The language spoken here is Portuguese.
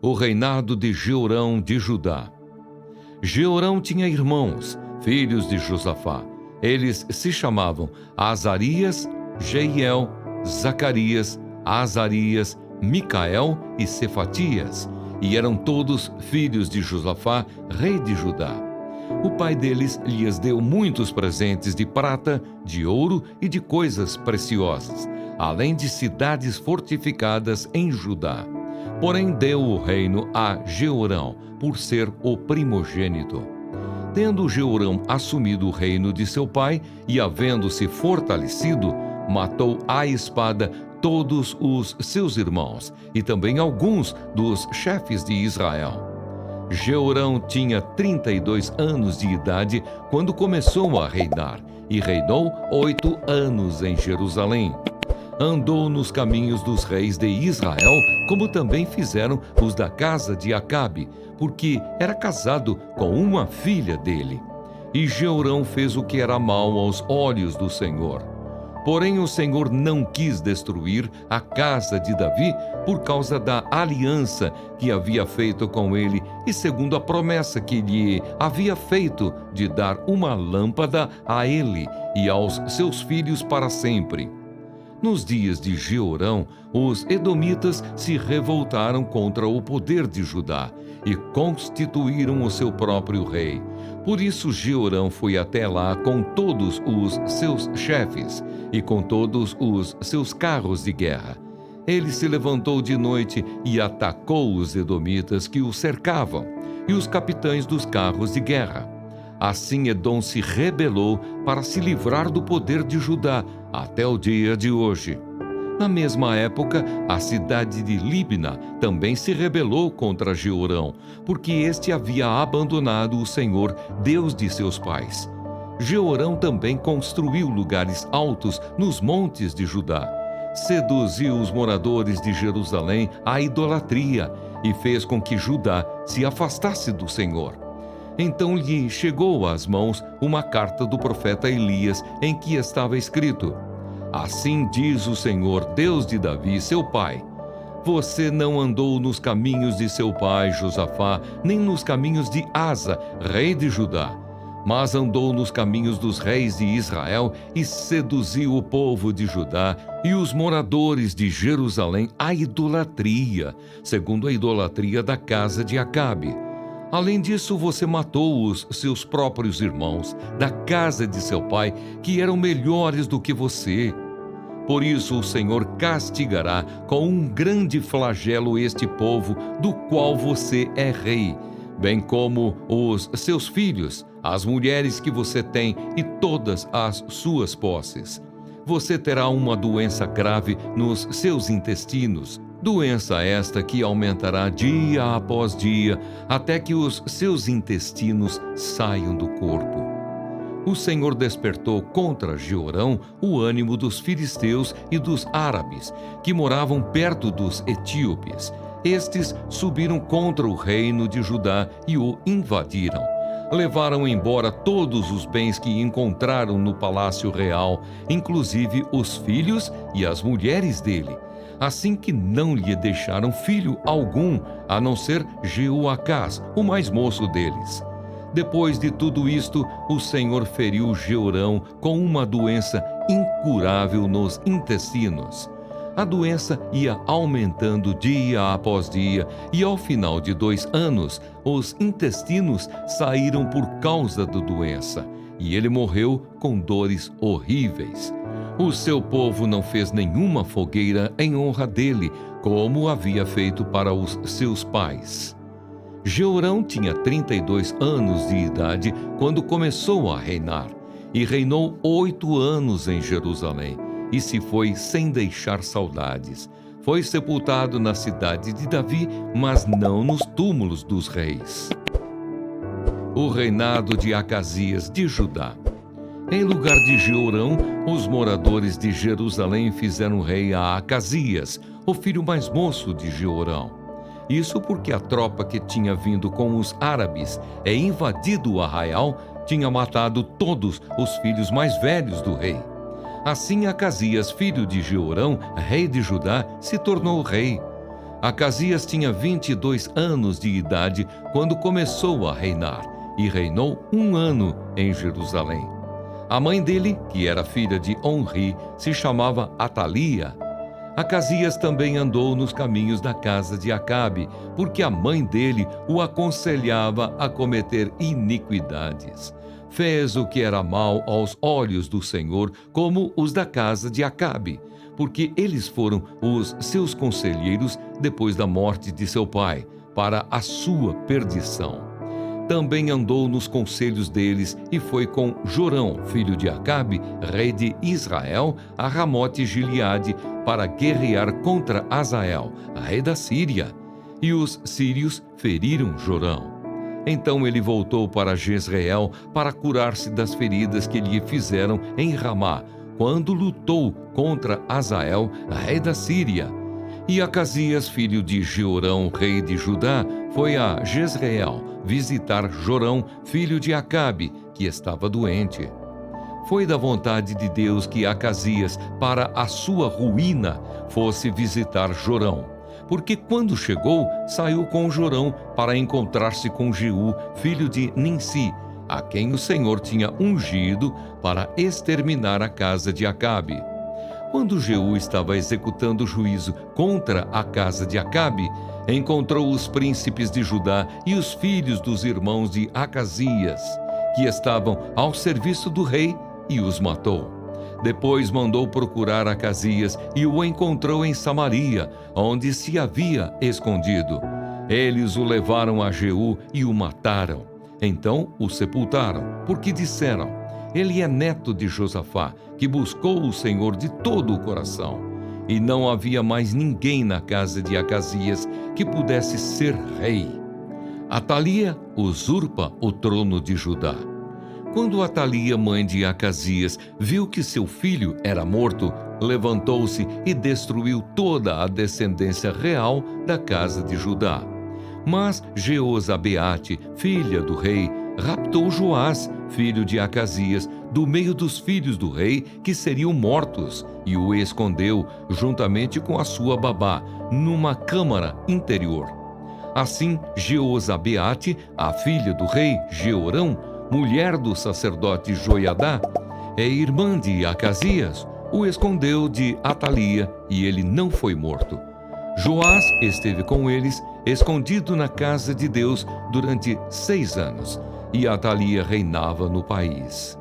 O reinado de Jeorão de Judá. Jeorão tinha irmãos, filhos de Josafá. Eles se chamavam Azarias, Jeiel, Zacarias, Azarias, Micael e Cefatias, e eram todos filhos de Josafá, rei de Judá. O pai deles lhes deu muitos presentes de prata, de ouro e de coisas preciosas, além de cidades fortificadas em Judá. Porém deu o reino a Jeorão, por ser o primogênito. Tendo Jeorão assumido o reino de seu pai e havendo-se fortalecido, matou à espada todos os seus irmãos e também alguns dos chefes de Israel. Jeorão tinha 32 anos de idade quando começou a reinar e reinou 8 anos em Jerusalém. Andou nos caminhos dos reis de Israel, como também fizeram os da casa de Acabe, porque era casado com uma filha dele. E Jeorão fez o que era mal aos olhos do Senhor. Porém o Senhor não quis destruir a casa de Davi por causa da aliança que havia feito com ele e segundo a promessa que lhe havia feito de dar uma lâmpada a ele e aos seus filhos para sempre. Nos dias de Jeorão, os edomitas se revoltaram contra o poder de Judá e constituíram o seu próprio rei. Por isso Jeorão foi até lá com todos os seus chefes e com todos os seus carros de guerra. Ele se levantou de noite e atacou os edomitas que o cercavam e os capitães dos carros de guerra. Assim Edom se rebelou para se livrar do poder de Judá até o dia de hoje. Na mesma época, a cidade de Líbna também se rebelou contra Jeorão, porque este havia abandonado o Senhor, Deus de seus pais. Jeorão também construiu lugares altos nos montes de Judá. Seduziu os moradores de Jerusalém à idolatria e fez com que Judá se afastasse do Senhor. Então lhe chegou às mãos uma carta do profeta Elias, em que estava escrito: Assim diz o Senhor, Deus de Davi, seu pai: Você não andou nos caminhos de seu pai Josafá, nem nos caminhos de Asa, rei de Judá, mas andou nos caminhos dos reis de Israel e seduziu o povo de Judá e os moradores de Jerusalém à idolatria, segundo a idolatria da casa de Acabe. Além disso, você matou os seus próprios irmãos da casa de seu pai, que eram melhores do que você. Por isso o Senhor castigará com um grande flagelo este povo, do qual você é rei, bem como os seus filhos, as mulheres que você tem e todas as suas posses. Você terá uma doença grave nos seus intestinos, doença esta que aumentará dia após dia, até que os seus intestinos saiam do corpo. O Senhor despertou contra Jeorão o ânimo dos filisteus e dos árabes, que moravam perto dos etíopes. Estes subiram contra o reino de Judá e o invadiram. Levaram embora todos os bens que encontraram no palácio real, inclusive os filhos e as mulheres dele, assim que não lhe deixaram filho algum, a não ser Jeoacás, o mais moço deles. Depois de tudo isto, o Senhor feriu Jeorão com uma doença incurável nos intestinos. A doença ia aumentando dia após dia, e ao final de 2 anos, os intestinos saíram por causa da doença, e ele morreu com dores horríveis. O seu povo não fez nenhuma fogueira em honra dele, como havia feito para os seus pais. Jeorão tinha 32 anos de idade quando começou a reinar, e reinou 8 anos em Jerusalém, e se foi sem deixar saudades. Foi sepultado na cidade de Davi, mas não nos túmulos dos reis. O reinado de Acasias de Judá. Em lugar de Jeorão, os moradores de Jerusalém fizeram rei a Acasias, o filho mais moço de Jeorão. Isso porque a tropa que tinha vindo com os árabes e invadido o arraial tinha matado todos os filhos mais velhos do rei. Assim Acasias, filho de Jeorão, rei de Judá, se tornou rei. Acasias tinha 22 anos de idade quando começou a reinar, e reinou 1 ano em Jerusalém. A mãe dele, que era filha de Onri, se chamava Atalia. Acasias também andou nos caminhos da casa de Acabe, porque a mãe dele o aconselhava a cometer iniquidades. Fez o que era mal aos olhos do Senhor, como os da casa de Acabe, porque eles foram os seus conselheiros depois da morte de seu pai, para a sua perdição. Também andou nos conselhos deles e foi com Jorão, filho de Acabe, rei de Israel, a Ramote-Gileade, para guerrear contra Azael, rei da Síria. E os sírios feriram Jorão. Então ele voltou para Jezreel para curar-se das feridas que lhe fizeram em Ramá, quando lutou contra Azael, rei da Síria. E Acasias, filho de Jeorão, rei de Judá, foi a Jezreel visitar Jorão, filho de Acabe, que estava doente. Foi da vontade de Deus que Acasias, para a sua ruína, fosse visitar Jorão. Porque quando chegou, saiu com Jorão para encontrar-se com Jeú, filho de Ninsi, a quem o Senhor tinha ungido para exterminar a casa de Acabe. Quando Jeú estava executando juízo contra a casa de Acabe, encontrou os príncipes de Judá e os filhos dos irmãos de Acasias, que estavam ao serviço do rei, e os matou. Depois mandou procurar Acasias e o encontrou em Samaria, onde se havia escondido. Eles o levaram a Jeú e o mataram. Então o sepultaram, porque disseram: ele é neto de Josafá, que buscou o Senhor de todo o coração. E não havia mais ninguém na casa de Acasias que pudesse ser rei. Atalia usurpa o trono de Judá. Quando Atalia, mãe de Acasias, viu que seu filho era morto, levantou-se e destruiu toda a descendência real da casa de Judá. Mas Jeozabeate, filha do rei, raptou Joás, filho de Acasias, do meio dos filhos do rei que seriam mortos, e o escondeu, juntamente com a sua babá, numa câmara interior. Assim, Jeozabeate, a filha do rei Jeorão, mulher do sacerdote Joiadá, irmã de Acasias, o escondeu de Atalia, e ele não foi morto. Joás esteve com eles, escondido na casa de Deus, durante 6 anos, e Atalia reinava no país.